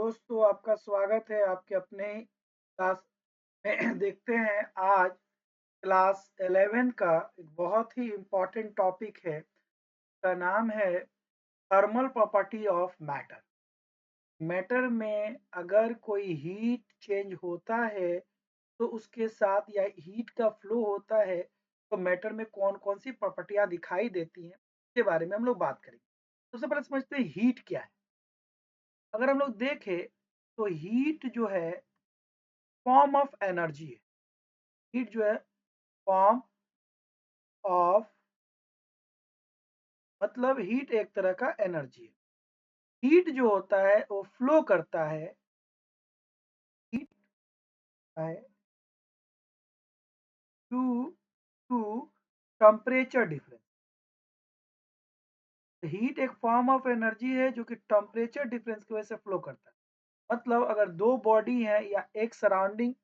दोस्तों आपका स्वागत है आपके अपने क्लास में। देखते हैं आज क्लास 11 का एक बहुत ही इम्पोर्टेंट टॉपिक है। का नाम है thermal property of matter. Matter में अगर कोई हीट चेंज होता है तो उसके साथ या हीट का फ्लो होता है तो मैटर में कौन कौन सी प्रॉपर्टियां दिखाई देती हैं इसके बारे में हम लोग बात करेंगे। सबसे पहले समझते हैं हीट क्या है। अगर हम लोग देखें तो हीट जो है फॉर्म ऑफ एनर्जी है। हीट जो है फॉर्म ऑफ मतलब हीट एक तरह का एनर्जी है। हीट जो होता है वो फ्लो करता है। हीट है due to temperature difference. Heat एक फॉर्म ऑफ एनर्जी है जो कि टेम्परेचर डिफरेंस की वजह से फ्लो करता है। मतलब अगर दो बॉडी है या एक सराउंडिंग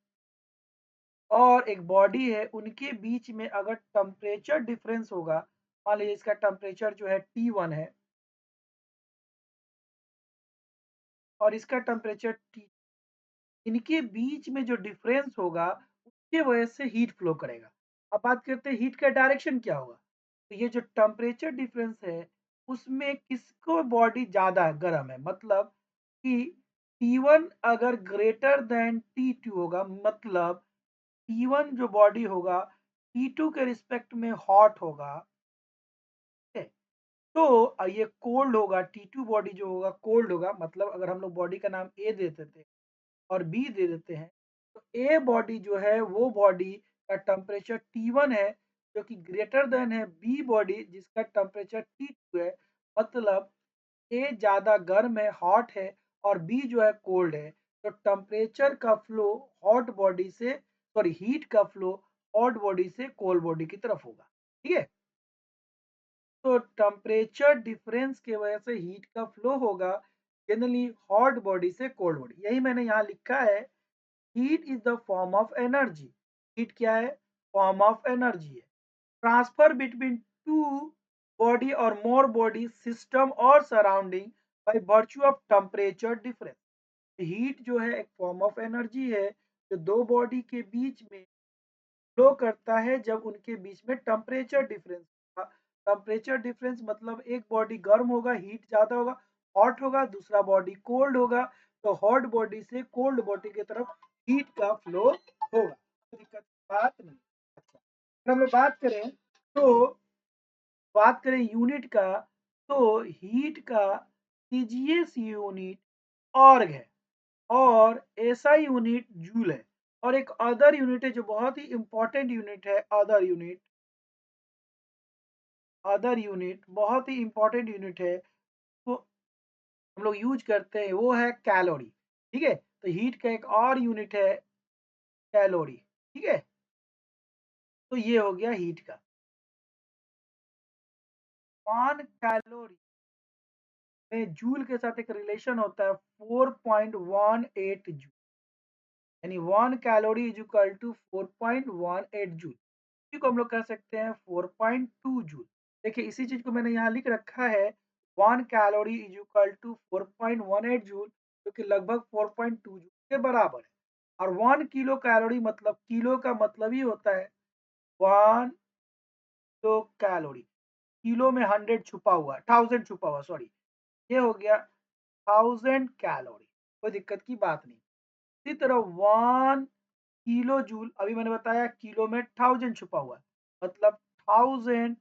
और एक बॉडी है उनके बीच में अगर टेम्परेचर डिफरेंस होगा, मान लीजिए इसका टेम्परेचर जो है T1 है और इसका टेम्परेचर T, इनके बीच में जो डिफरेंस होगा उसके वजह से हीट फ्लो करेगा। अब बात करते हैं हीट का डायरेक्शन क्या होगा। तो ये जो टेम्परेचर डिफरेंस है उसमें किसको बॉडी ज़्यादा गर्म है, मतलब कि T1 अगर ग्रेटर देन T2 होगा, मतलब T1 जो बॉडी होगा T2 के रिस्पेक्ट में हॉट होगा। ठीक है? तो ये कोल्ड होगा, T2 बॉडी जो होगा कोल्ड होगा। मतलब अगर हम लोग बॉडी का नाम ए दे देते और बी दे देते हैं तो ए बॉडी जो है वो बॉडी का टेम्परेचर T1 है जो कि ग्रेटर देन है बी बॉडी जिसका टेम्परेचर T2 है। मतलब ए ज़्यादा गर्म है, हॉट है, और बी जो है कोल्ड है। तो टेम्परेचर का फ्लो हॉट बॉडी से, सॉरी हीट का फ्लो हॉट बॉडी से कोल्ड बॉडी की तरफ होगा। ठीक है? तो टेम्परेचर डिफरेंस की वजह से हीट का फ्लो होगा जनरली हॉट बॉडी से कोल्ड बॉडी। यही मैंने यहाँ लिखा है, heat is the form of energy. Heat क्या है? फॉर्म ऑफ एनर्जी है। ट्रांसफर बिटवीन टू बॉडी और मोर बॉडी सिस्टम और surrounding by virtue of temperature difference. Heat जो है एक फॉर्म ऑफ एनर्जी है जो दो बॉडी के बीच में फ्लो करता है जब उनके बीच में टेम्परेचर डिफरेंस होगा। टेम्परेचर डिफरेंस मतलब एक बॉडी गर्म होगा, हीट ज़्यादा होगा, हॉट होगा, दूसरा बॉडी कोल्ड होगा। तो हॉट बॉडी से कोल्ड बॉडी की तरफ हीट का फ्लो होगा। कोई दिक्कत की बात नहीं। अच्छा, अगर हम लोग बात करें यूनिट का, तो हीट का सीजीएस यूनिट ऑर्ग है और एसआई यूनिट जूल है। और एक अदर यूनिट है जो बहुत ही इंपॉर्टेंट यूनिट है। अदर यूनिट बहुत ही इंपॉर्टेंट यूनिट है, वो हम लोग यूज करते हैं, वो है कैलोरी। ठीक है? तो हीट का एक और यूनिट है कैलोरी। ठीक है? तो ये हो गया हीट का। 1 कैलोरी में जूल के साथ एक रिलेशन होता है 4.18 जूल। यानी 1 calorie is equal to 4.18 joule. इसी को हम लोग कह सकते हैं 4.2 जूल। देखिए इसी चीज को मैंने यहाँ लिख रखा है, 1 calorie is equal to 4.18 joule, जो कि लगभग 4.2 जूल के बराबर है। और 1 किलो कैलोरी, मतलब किलो का मतलब ही होता है 1 किलो कैलोरी। किलो में 100 छुपा हुआ है, 1000 छुपा हुआ, सॉरी, ये हो गया 1000 कैलोरी। कोई दिक्कत की बात नहीं। इसी तरह 1 किलो जूल, अभी मैंने बताया किलो में 1000 छुपा हुआ है, मतलब 1000।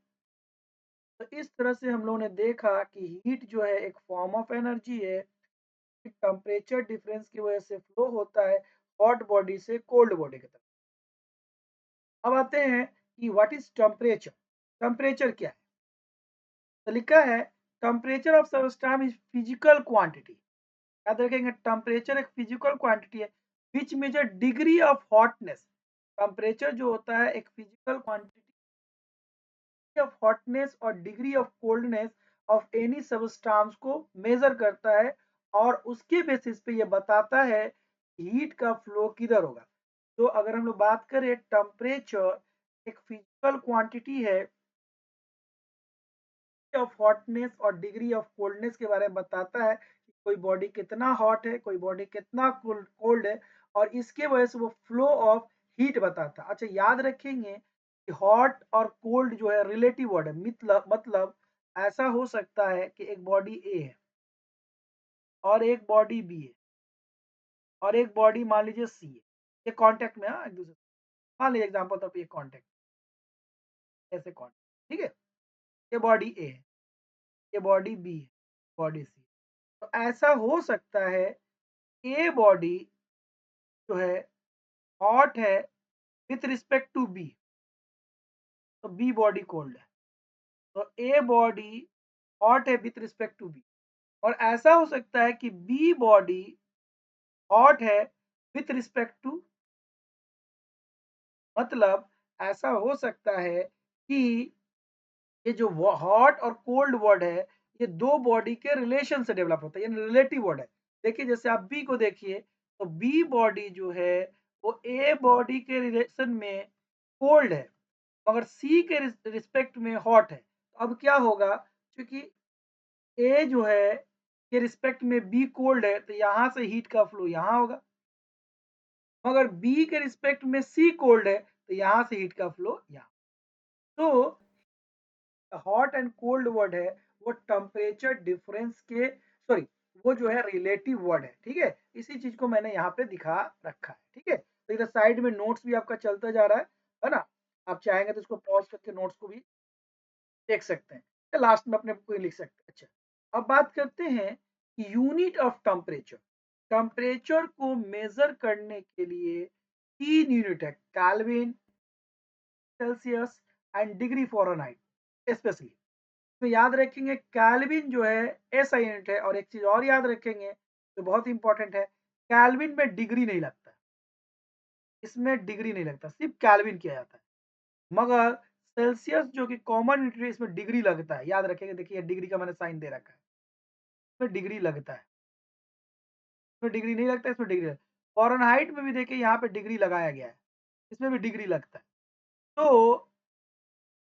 तो इस तरह से हम लोगों ने देखा कि हीट जो है एक फॉर्म ऑफ एनर्जी है, टेम्परेचर डिफरेंस की वजह से फ्लो होता है हॉट बॉडी से कोल्ड बॉडी की तरफ। अब आते हैं कि व्हाट इज टेम्परेचर। टेम्परेचर क्या है? तो लिखा है temperature of substance is physical quantity. याद रखेंगे टेम्परेचर एक फिजिकल क्वांटिटी है which measure degree of hotness. Temperature जो होता है एक फिजिकल क्वांटिटी ऑफ हॉटनेस और degree of coldness of any substance को मेजर करता है और उसके बेसिस पे ये बताता है हीट का फ्लो किधर होगा। तो अगर हम लोग बात करें टेम्परेचर एक फिजिकल क्वांटिटी है ऑफ हॉटनेस और डिग्री ऑफ कोल्डनेस के बारे में बताता है कि कोई बॉडी कितना हॉट है, कोई बॉडी कितना कोल्ड है, और इसके वजह से वो फ्लो ऑफ हीट बताता है। अच्छा, याद रखेंगे कि हॉट और कोल्ड जो है रिलेटिव वर्ड है, मतलब ऐसा हो सकता है कि एक बॉडी ए है और एक बॉडी बी है और एक बॉडी मान लीजिए सी है, ये कांटेक्ट में, हाँ, एक दूसरे से। मान लीजिए एग्जांपल तो ये कांटेक्ट, ऐसे कांटेक्ट, ठीक है। ये बॉडी ए है, ये बॉडी बी है, बॉडी सी। तो ऐसा हो सकता है ए बॉडी जो है हॉट है विथ रिस्पेक्ट टू बी, तो बी बॉडी कोल्ड है। तो ए बॉडी हॉट है विथ रिस्पेक्ट टू बी, और ऐसा हो सकता है कि बी बॉडी हॉट है विथ रिस्पेक्ट टू, मतलब ऐसा हो सकता है कि ये जो हॉट और कोल्ड वर्ड है, ये दो बॉडी के रिलेशन से डेवलप होता है, यानी रिलेटिव वर्ड है। देखिए जैसे आप बी को देखिए, तो बी बॉडी जो है वो ए बॉडी के रिलेशन में कोल्ड है, मगर सी के रिस्पेक्ट में हॉट है। तो अब क्या होगा, क्योंकि ए जो है के रिस्पेक्ट में बी कोल्ड है, तो यहाँ से हीट का फ्लो यहाँ होगा, मगर बी के रिस्पेक्ट में सी कोल्ड है, तो यहाँ से हीट का फ्लो यहाँ। तो हॉट एंड कोल्ड वर्ड है वो टेम्परेचर डिफरेंस के, सॉरी, वो जो है रिलेटिव वर्ड है, ठीक है। इसी चीज को मैंने यहाँ पे दिखा रखा है, ठीक है। तो इधर साइड में नोट्स भी आपका चलता जा रहा है ना। आप चाहेंगे तो इसको पॉज करके नोट्स को भी देख सकते हैं, या लास्ट में अपने कोई लिख सकते हैं। अच्छा, अब बात करते हैं यूनिट ऑफ टेम्परेचर। टेम्परेचर को मेजर करने के लिए तीन यूनिट है, kelvin, Celsius and degree Fahrenheit specially. तो याद रखेंगे केल्विन जो है एसआई यूनिट है, और एक चीज और याद रखेंगे जो बहुत इंपॉर्टेंट है, केल्विन में डिग्री नहीं लगता, इसमें डिग्री नहीं लगता, सिर्फ केल्विन किया जाता है। मगर सेल्सियस जो कि कॉमन यूनिट है, इसमें डिग्री लगता है, याद रखेंगे। देखिए डिग्री का मैंने साइन दे रखा है, इसमें डिग्री लगता है, इसमें डिग्री नहीं लगता, इसमें डिग्री लगता है। फ़ारेनहाइट में भी देखिए यहाँ पे डिग्री लगाया गया है, इसमें भी डिग्री लगता है। तो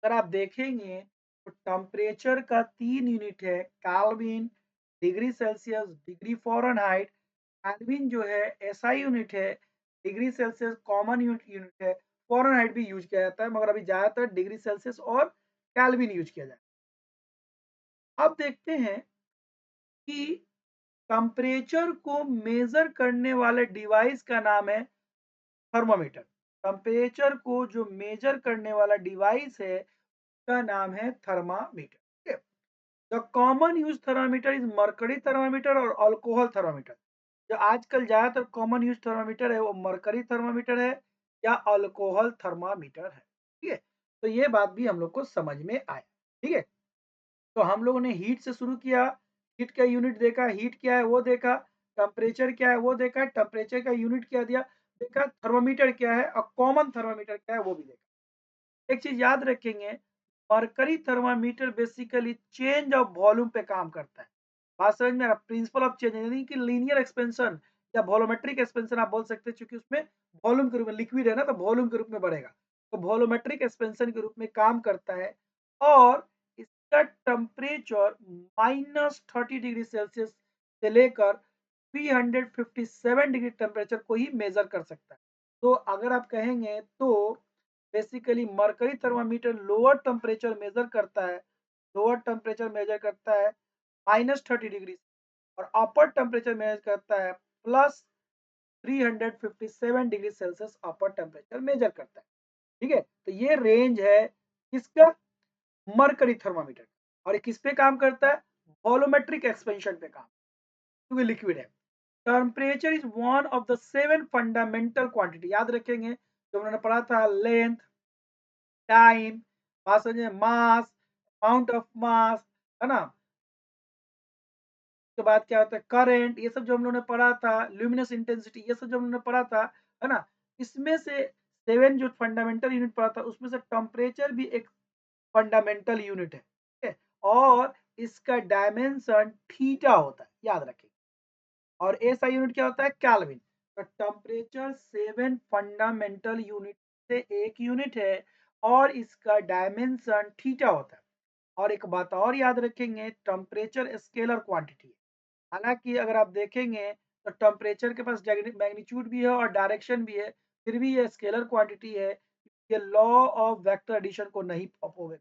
अगर आप देखेंगे तो टेम्परेचर का तीन यूनिट है, kelvin, degree Celsius, degree Fahrenheit. Kelvin जो है एसआई यूनिट है, डिग्री सेल्सियस कॉमन यूनिट है, फ़ारेनहाइट भी यूज किया जाता है, मगर अभी ज़्यादातर डिग्री सेल्सियस और केल्विन यूज किया जाता है। अब देखते हैं कि टेम्परेचर को मेजर करने वाले डिवाइस का नाम है थर्मामीटर। टेम्परेचर को जो मेजर करने वाला डिवाइस है उसका नाम है थर्मामीटर, ठीक है। The common use thermometer is mercury thermometer और अल्कोहल थर्मामीटर। जो आजकल ज्यादातर कॉमन यूज थर्मामीटर है वो मरकरी थर्मामीटर है या अल्कोहल थर्मामीटर है, ठीक है। तो ये बात भी हम लोग को समझ में आया, ठीक है। तो हम लोगों ने हीट से शुरू किया, हीट का यूनिट देखा, हीट क्या है वो देखा, टेम्परेचर क्या है वो देखा, टेम्परेचर का यूनिट क्या दिया देखा, थर्मामीटर क्या है और कॉमन थर्मामीटर क्या है वो भी देखा। एक चीज याद रखेंगे, mercury thermometer basically change of volume पे काम करता है। बात समझ में आ रहा, प्रिंसिपल ऑफ चेंज यानी कि लीनियर एक्सपेंशन या वॉल्यूमेट्रिक एक्सपेंशन आप बोल सकते हैं, क्योंकि उसमें वॉल्यूम के रूप में लिक्विड है ना, तो वॉल्यूम के रूप में बढ़ेगा, तो वॉल्यूमेट्रिक एक्सपेंशन के रूप में काम करता है। और इसका टेम्परेचर -30 डिग्री सेल्सियस से लेकर 357 डिग्री टेम्परेचर को ही मेजर कर सकता है। तो अगर आप कहेंगे तो basically mercury thermometer lower temperature measure करता है, लोअर टेम्परेचर मेजर करता है -30 डिग्री, और अपर टेम्परेचर मेजर करता है +357 डिग्री सेल्सियस अपर टेम्परेचर मेजर करता है, ठीक है। तो ये रेंज है किसका, मरकरी थर्मामीटर। और ये किस पे काम करता है, वॉल्यूमेट्रिक एक्सपेंशन पे काम, क्योंकि लिक्विड है। Temperature is one of the 7 fundamental quantity, याद रखेंगे जो उन्होंने पढ़ा था, लेंथ, टाइम, बात समझे, मास, अमाउंट ऑफ मास, है ना। उसके बाद क्या होता है, करंट, ये सब जो हम लोगों ने पढ़ा था, ल्यूमिनस इंटेंसिटी, ये सब जो हम लोगों ने पढ़ा था, है ना। इसमें से 7 जो फंडामेंटल यूनिट पढ़ा था, उसमें से टेम्परेचर भी एक फंडामेंटल यूनिट है, ठीक है। और इसका डायमेंशन थीटा होता है, याद रखें। और एसआई यूनिट क्या होता है, केल्विन। तो टेम्परेचर 7 फंडामेंटल यूनिट से एक यूनिट है, और इसका डायमेंशन थीटा होता है। और एक बात और याद रखेंगे, टेम्परेचर स्केलर क्वांटिटी है। हालाँकि अगर आप देखेंगे तो टेम्परेचर के पास मैग्नीट्यूड भी है और डायरेक्शन भी है, फिर भी ये स्केलर क्वांटिटी है। ये लॉ ऑफ वेक्टर एडिशन को नहीं ओबे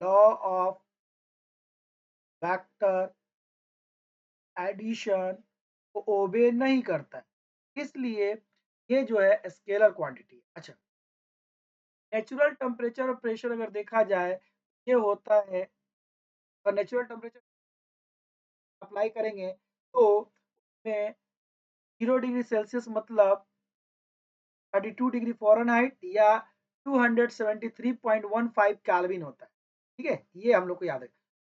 लॉ ऑफ वेक्टर एडिशन को ओबे नहीं करता है। इसलिए ये जो है स्केलर क्वांटिटी है। अच्छा, नेचुरल टेम्परेचर और प्रेशर अगर देखा जाए, ये होता है और नेचुरल टेम्परेचर अप्लाई करेंगे तो उसमें 0 डिग्री सेल्सियस मतलब 32 डिग्री फ़ारेनहाइट या 273.15 केल्विन होता है। ठीक है? ये हम लोग को याद है।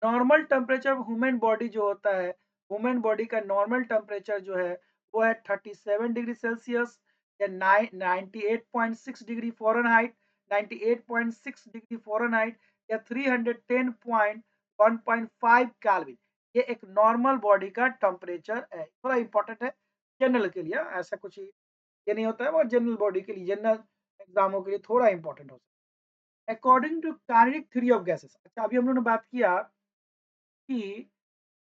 नॉर्मल टेम्परेचर ह्यूमन बॉडी जो होता है, ह्यूमन बॉडी का नॉर्मल टेम्परेचर जो है, वो है 37 डिग्री सेल्सियस या 98.6 डिग्री फ़ारेनहाइट, 98.6 डिग्री फ़ारेनहाइट या 310.1.5 केल्विन। ये एक नॉर्मल बॉडी का टेम्परेचर है। थोड़ा इम्पोर्टेंट है जनरल के लिए, ऐसा कुछ ये नहीं होता है, और जनरल बॉडी के लिए, जनरल एग्जामों के लिए थोड़ा इंपॉर्टेंट होता है। According to kinetic theory of gases, अच्छा अभी हम लोगों ने बात किया कि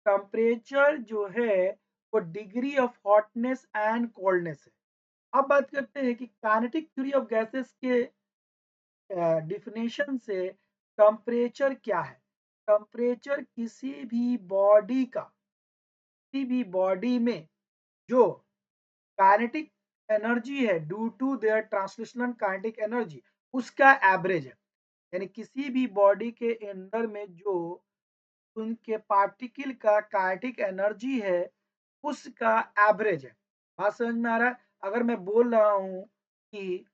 टेम्परेचर जो है वो degree of hotness and coldness है। अब बात करते हैं कि काइनेटिक थ्योरी ऑफ गैसेस के डिफिनेशन से टेम्परेचर क्या है। टेम्परेचर किसी भी बॉडी में जो काइनेटिक एनर्जी है due to their translational kinetic energy, उसका एवरेज है। यानी किसी भी बॉडी के अंदर में जो उनके पार्टिकल का काइनेटिक एनर्जी है, उसका एवरेज है। बात समझ में आ रहा है? अगर मैं बोल रहा हूँ कि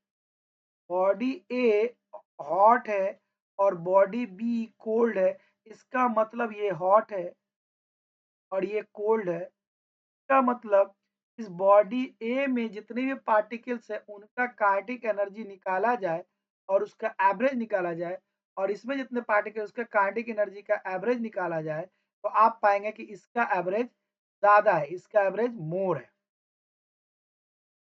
बॉडी ए हॉट है और बॉडी बी कोल्ड है, इसका मतलब ये हॉट है और ये कोल्ड है। इसका मतलब इस बॉडी ए में जितने भी पार्टिकल्स है उनका काइनेटिक एनर्जी निकाला जाए और उसका एवरेज निकाला जाए, और इसमें जितने पार्टिकल्स उसका काइनेटिक एनर्जी का एवरेज निकाला जाए, तो आप पाएंगे कि इसका एवरेज ज्यादा है, इसका एवरेज मोर है।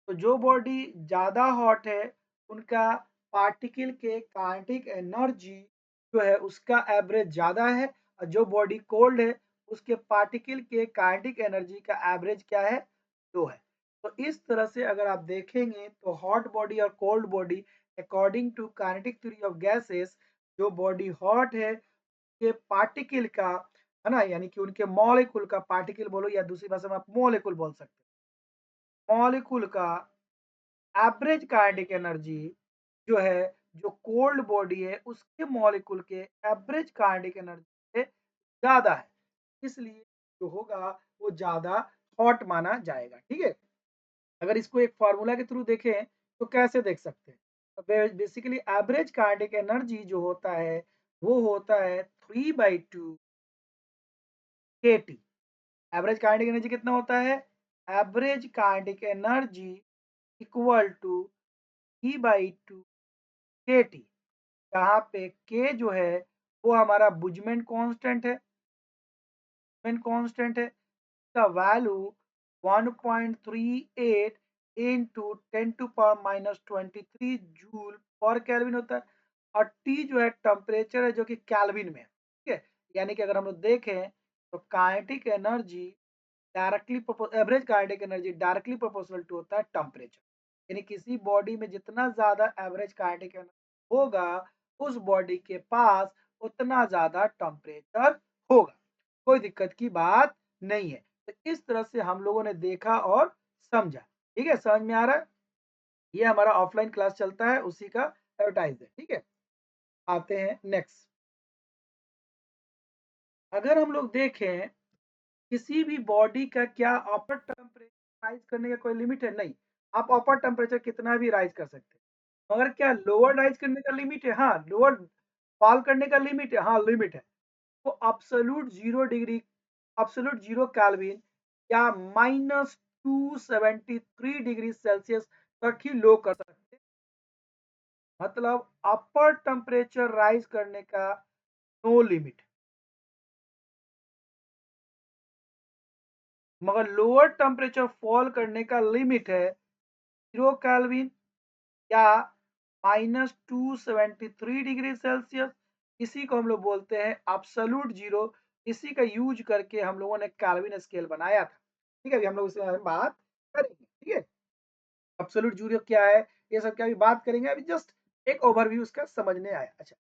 तो जो बॉडी ज़्यादा हॉट है, उनका पार्टिकल के काइनेटिक एनर्जी जो है उसका एवरेज ज़्यादा है, और जो बॉडी कोल्ड है, उसके पार्टिकल के काइनेटिक एनर्जी का एवरेज क्या है? लो है। तो इस तरह से अगर आप देखेंगे तो हॉट बॉडी और cold body according to kinetic theory of gases, जो बॉडी हॉट है के पार्टिकल का, है ना, यानी कि उनके मॉलिक्यूल का, पार्टिकल बोलो या दूसरी भाषा में आप मॉलिक्यूल बोल सकते हैं, मॉलिक्यूल का एवरेज काइनेटिक एनर्जी जो है, जो कोल्ड बॉडी है उसके मॉलिक्यूल के एवरेज काइनेटिक एनर्जी से ज्यादा है, इसलिए जो होगा वो ज्यादा हॉट माना जाएगा। ठीक है? अगर इसको एक फार्मूला के थ्रू देखें तो कैसे देख सकते हैं? बेसिकली एवरेज काइनेटिक एनर्जी जो होता है वो होता है 3/2 k T. Average kinetic energy कितना होता है? Average kinetic energy equal to 3/2 k T. यहाँ पे के जो है वो हमारा बुजमेंट कांस्टेंट है, बुजमेंट कांस्टेंट है, इसका वैल्यू 1.38 इंटू 10⁻⁻23 जूल पर केल्विन होता है, और टी जो है टेम्परेचर है जो कि केल्विन में है। ठीक है? यानी कि अगर हम लोग देखें तो kinetic energy directly average kinetic energy directly proportional to होता है टेम्परेचर। यानी किसी बॉडी में जितना ज्यादा एवरेज काइनेटिक एनर्जी होगा, उस बॉडी के पास उतना ज्यादा टेम्परेचर होगा। कोई दिक्कत की बात नहीं है। तो इस तरह से हम लोगों ने देखा और समझा। ठीक है? समझ में आ रहा है? ये हमारा ऑफलाइन क्लास चलता है, उसी का एडवर्टाइज है। ठीक है? आते हैं नेक्स्ट। अगर हम लोग देखें किसी भी बॉडी का क्या अपर टेम्परेचर राइज करने का कोई लिमिट है? नहीं। आप अपर टेम्परेचर कितना भी राइज कर सकते हैं, मगर क्या लोअर राइज करने का लिमिट है? हाँ। लोअर फॉल करने का लिमिट है? हाँ, लिमिट है। वो अब्सोल्यूट 0 डिग्री, अब्सोल्यूट 0 केल्विन या -273 डिग्री सेल्सियस तक ही लो कर सकते हैं। मतलब अपर टेम्परेचर राइज करने का नो लिमिट, मगर लोअर टेम्परेचर फॉल करने का लिमिट है 0 केल्विन या -273 डिग्री सेल्सियस। इसी को हम लोग बोलते हैं एब्सोल्यूट जीरो, इसी का यूज करके हम लोगों ने केल्विन स्केल बनाया था। ठीक है, अभी हम लोग इसके बारे में बात करेंगे। ठीक है, एब्सोल्यूट जीरो क्या है, ये सब क्या अभी बात करेंगे। अभी जस्ट एक ओवरव्यू उसका समझने आया। अच्छा,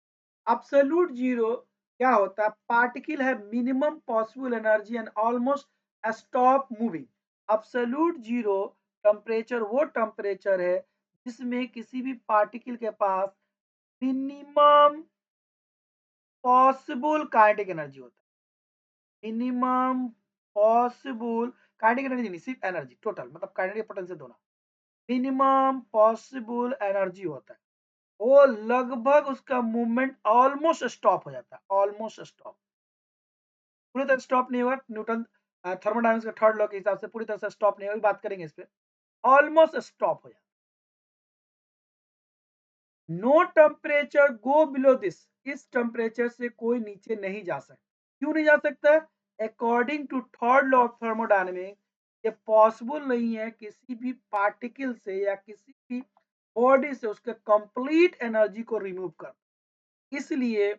एब्सोल्यूट जीरो क्या होता है? पार्टिकल है minimum possible energy and almost stop moving. Absolute zero temperature वो टेम्परेचर है जिसमें किसी भी पार्टिकल के पास मिनिमम पॉसिबल काइनेटिक एनर्जी होता है। मिनिमम पॉसिबल काइनेटिक एनर्जी नहीं, सिर्फ एनर्जी टोटल, मतलब काइनेटिक पोटेंशियल दोनों। मिनिमम पॉसिबल एनर्जी होता है, वो लगभग उसका मूवमेंट ऑलमोस्ट स्टॉप हो जाता है। ऑलमोस्ट स्टॉप, पूरी तरह स्टॉप नहीं होगा। न्यूटन थर्मोडायनामिक्स के थर्ड लॉ के हिसाब से पूरी तरह से स्टॉप नहीं होगा, बात करेंगे इस पे। ऑलमोस्ट स्टॉप हो जाता है। No temperature go below this, इस टेम्परेचर से कोई नीचे नहीं जा सकता। क्यों नहीं जा सकता? According to third law of thermodynamics, ये पॉसिबल नहीं है किसी भी पार्टिकल से या किसी भी बॉडी से उसके कंप्लीट एनर्जी को रिमूव कर। इसलिए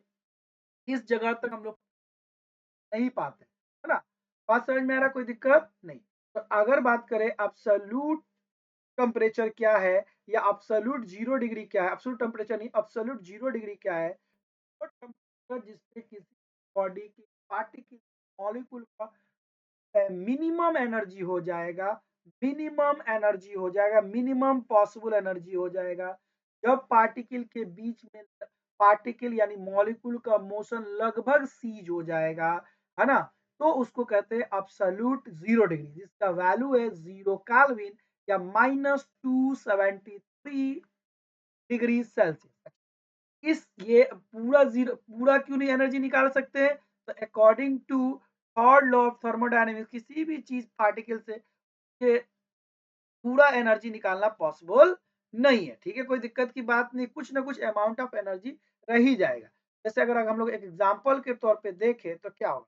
इस जगह तक हम लोग नहीं पाते, है ना। बात समझ में आ रहा? कोई दिक्कत नहीं। तो अगर बात करें एब्सोल्यूट टेम्परेचर क्या है या एब्सोल्यूट जीरो डिग्री क्या है, एब्सोल्यूट टेम्परेचर नहीं, एब्सोल्यूट जीरो डिग्री क्या है? वो टेम्परेचर जिससे किसी बॉडी की पार्टिकल मॉलिक्यूल का मिनिमम एनर्जी हो जाएगा, मिनिमम एनर्जी हो जाएगा, मिनिमम पॉसिबल एनर्जी हो जाएगा। जब पार्टिकल के बीच में पार्टिकल यानी मॉलिक्यूल का मोशन लगभग सीज हो जाएगा, है ना, तो उसको कहते हैं एब्सोल्यूट जीरो डिग्री, जिसका वैल्यू है 0 केल्विन या -273 डिग्री सेल्सियस। इस ये पूरा जीरो, पूरा क्यों नहीं एनर्जी निकाल सकते हैं? तो according to third law of thermodynamics, किसी भी चीज पार्टिकल से ये पूरा एनर्जी निकालना पॉसिबल नहीं है। ठीक है, कोई दिक्कत की बात नहीं, कुछ ना कुछ अमाउंट ऑफ एनर्जी रह ही जाएगा। जैसे अगर हम लोग एक एग्जांपल के तौर पे देखें तो क्या होगा?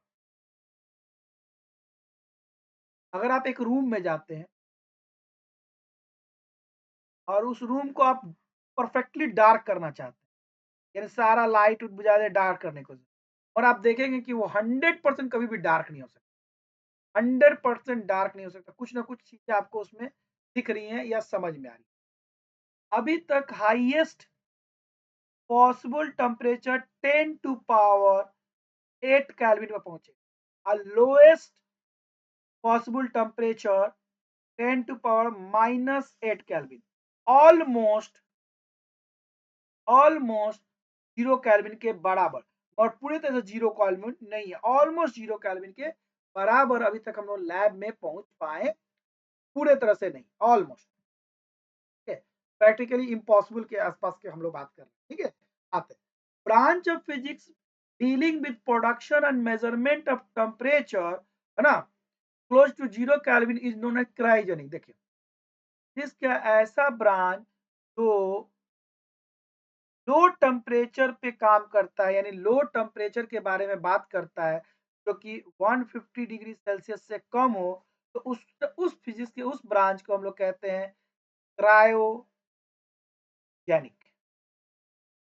अगर आप एक रूम में जाते हैं और उस रूम को आप परफेक्टली डार्क करना चाहते हैं, यानी सारा लाइट बुझा दे डार्क करने को, और आप देखेंगे कि वो 100% कभी भी डार्क नहीं हो सकता। 100% डार्क नहीं हो सकता, कुछ ना कुछ चीजें आपको उसमें दिख रही हैं या समझ में आ रही है। अभी तक highest possible temperature 10 to power 8 kelvin में पहुंचे, और lowest possible temperature 10 to power -8 kelvin. Almost almost zero kelvin के बराबर, और पूरी तरह से जीरो केल्विन नहीं है, ऑलमोस्ट जीरो केल्विन के बराबर अभी तक हम लोग लैब में पहुंच पाए, पूरे तरह से नहीं, ऑलमोस्ट। ठीक है, प्रैक्टिकली इम्पॉसिबल के आसपास के हम लोग बात कर रहे हैं। ठीक है, आते हैं branch of physics dealing with production and measurement of temperature, है ना, close to zero kelvin is known as cryogenic. देखिए, इसका ऐसा ब्रांच जो लो टेम्परेचर पे काम करता है, यानी लो टेम्परेचर के बारे में बात करता है, जो कि 150 डिग्री सेल्सियस से कम हो, तो उस फिजिक्स के उस ब्रांच को हम लोग कहते हैं क्रायोजेनिक।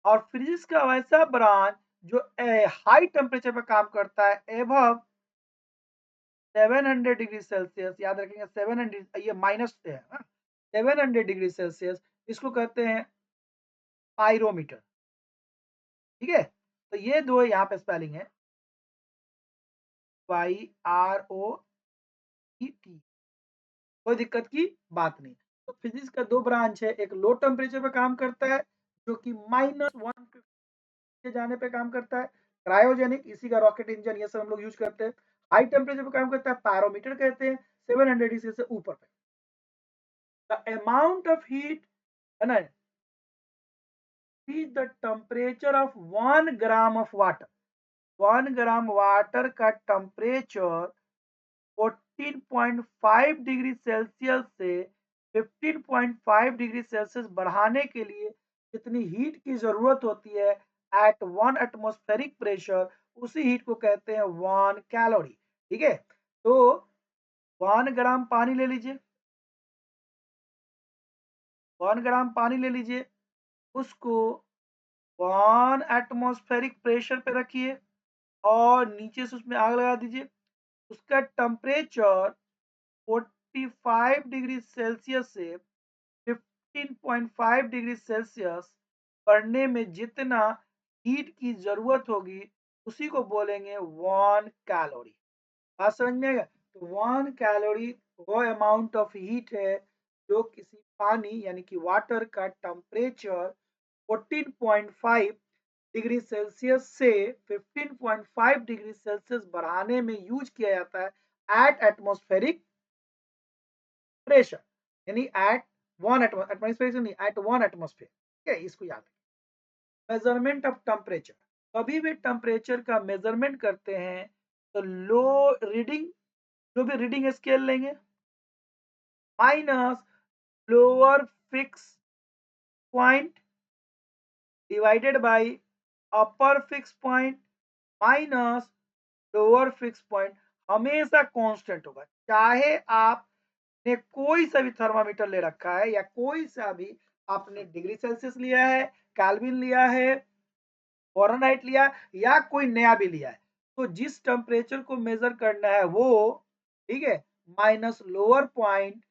और फिजिक्स का वैसा ब्रांच जो हाई टेम्परेचर पे काम करता है, एबव 700 डिग्री सेल्सियस, याद रखेंगे 700, ये माइनस है ना, 700 डिग्री सेल्सियस, इसको कहते हैं पायरोमीटर। ठीक है, तो ये दो यहाँ पे स्पेलिंग है, YROET, कोई दिक्कत की बात नहीं। तो फिजिक्स का दो ब्रांच है, एक लो टेम्परेचर पे काम करता है जो कि -150 के जाने पे काम करता है, क्रायोजेनिक, इसी का रॉकेट इंजन ये सब हम लोग यूज करते हैं। हाई टेम्परेचर पे काम करता है, पैरोमीटर कहते हैं, 700 डिग्री से ऊपर पे। द अमाउंट ऑफ हीट, है ना, is the temperature of 1 gram of water. 1 gram water का टेम्परेचर 14.5 डिग्री सेल्सियस से 15.5 डिग्री सेल्सियस बढ़ाने के लिए जितनी हीट की जरूरत होती है एट 1 एटमॉस्फेरिक प्रेशर, उसी हीट को कहते हैं 1 कैलोरी। ठीक है, तो 1 ग्राम पानी ले लीजिए, 1 ग्राम पानी ले लीजिए, उसको 1 एटमॉस्फेरिक प्रेशर पे रखिए और नीचे से उसमें आग लगा दीजिए, उसका टेम्परेचर 45 डिग्री सेल्सियस से 15.5 डिग्री सेल्सियस बढ़ने में जितना हीट की जरूरत होगी उसी को बोलेंगे 1 कैलोरी। बात समझ में आएगा? तो 1 कैलोरी वो अमाउंट ऑफ हीट है जो किसी पानी यानी कि वाटर का टेम्परेचर 14.5 डिग्री सेल्सियस से 15.5 डिग्री सेल्सियस बढ़ाने में यूज किया जाता है एट एटमॉस्फेरिक प्रेशर, यानी एट वन एटमॉस्फेरिक नहीं, एट 1 एटमॉस्फेयर। ठीक है, इसको याद रखें। मेजरमेंट ऑफ टेम्परेचर, कभी भी टेम्परेचर का मेजरमेंट करते हैं तो लो रीडिंग, जो भी रीडिंग स्केल लेंगे minus lower fix point divided by upper fix point minus lower fix point, हमेशा कांस्टेंट होगा। चाहे आपने कोई सा भी थर्मामीटर ले रखा है या कोई सा भी आपने डिग्री सेल्सियस लिया है, केल्विन लिया है, फ़ारेनहाइट लिया या कोई नया भी लिया है, तो जिस टेम्परेचर को मेजर करना है वो, ठीक है, minus lower point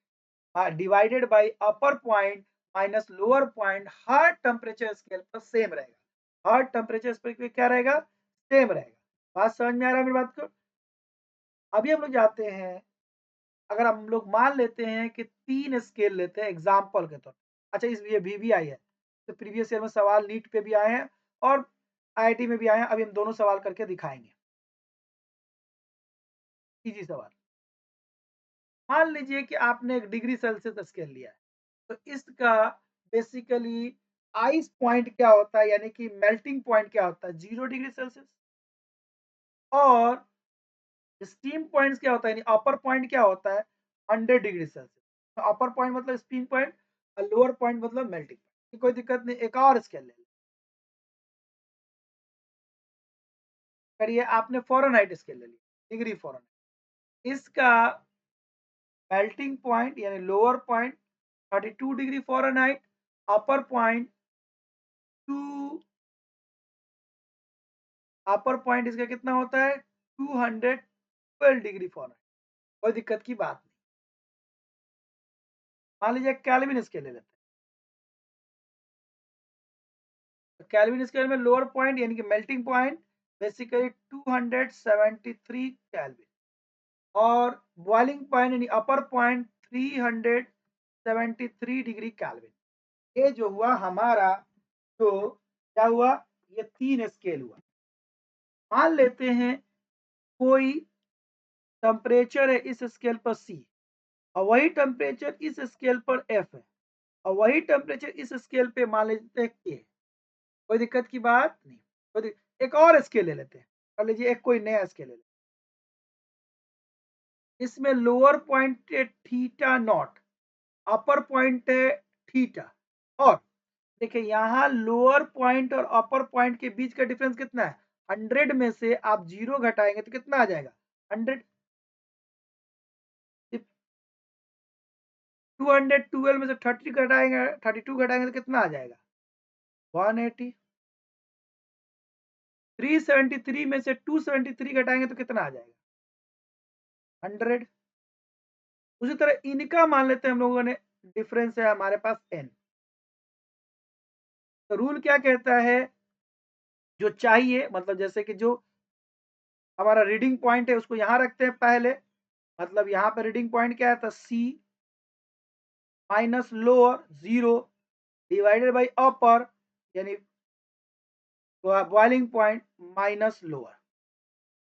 divided by upper point minus lower point, her temperature scale पर सेम रहेगा। हर टेम्परेचर स्केल पे क्या रहेगा? सेम रहेगा। बात समझ में आ रहा है मेरी बात को? अभी हम लोग जाते हैं, अगर हम लोग मान लेते हैं कि 3 स्केल लेते हैं एग्जाम्पल के तौर पर। अच्छा, इस ये भी आई है, तो प्रीवियस ईयर में सवाल नीट पे भी आए हैं और आईआईटी में भी आए हैं। अभी हम दोनों सवाल करके दिखाएंगे। इजी सवाल। मान लीजिए कि आपने एक डिग्री सेल्सियस स्केल लिया है, तो इसका बेसिकली आइस पॉइंट क्या होता है, यानी कि मेल्टिंग पॉइंट क्या होता है? 0 डिग्री सेल्सियस। और स्टीम पॉइंट क्या होता है, यानी अपर पॉइंट क्या होता है? 100 डिग्री सेल्सियस। तो अपर पॉइंट मतलब स्टीम पॉइंट और लोअर पॉइंट मतलब मेल्टिंग पॉइंट। कोई दिक्कत नहीं, एक और स्केल ले करिए। आपने फ़ारेनहाइट स्केल ले लिया, डिग्री फ़ारेनहाइट। इसका मेल्टिंग पॉइंट यानी लोअर पॉइंट 32 डिग्री फ़ारेनहाइट, अपर पॉइंट 2, अपर पॉइंट इसका कितना होता है? 212 डिग्री फ़ारेनहाइट। कोई दिक्कत की बात नहीं। मान लीजिए केल्विन स्केल ले लेते हैं। तो केल्विन स्केल में लोअर पॉइंट यानी कि मेल्टिंग पॉइंट बेसिकली 273 केल्विन, और बॉइलिंग पॉइंट यानी अपर पॉइंट 373 डिग्री केल्विन। ये जो हुआ हमारा, तो क्या हुआ? ये 3 स्केल हुआ। मान लेते हैं कोई टेम्परेचर है इस स्केल पर C, और वही टेम्परेचर इस स्केल पर F है, और वही टेम्परेचर इस स्केल पे मान लेते हैं K। कोई दिक्कत की बात नहीं। एक और स्केल ले लेते हैं, मान लीजिए एक कोई नया स्केल ले लेते हैं। इसमें लोअर पॉइंट है थीटा नॉट, अपर पॉइंट है थीटा। और देखिए यहाँ लोअर पॉइंट और अपर पॉइंट के बीच का डिफरेंस कितना है? 100 में से आप 0 घटाएंगे तो कितना आ जाएगा? 100। 212 में से 30 घटाएंगे, 32 घटाएंगे तो कितना आ जाएगा? 180। 373 में से 273 घटाएंगे तो कितना आ जाएगा? 100। उसी तरह इनका मान लेते हैं हम लोगों ने, डिफरेंस है हमारे पास n। तो रूल क्या कहता है? जो चाहिए, मतलब जैसे कि जो हमारा रीडिंग पॉइंट है उसको यहाँ रखते हैं पहले, मतलब यहाँ पे रीडिंग पॉइंट क्या है? था C minus lower 0 divided by upper यानी boiling point minus lower,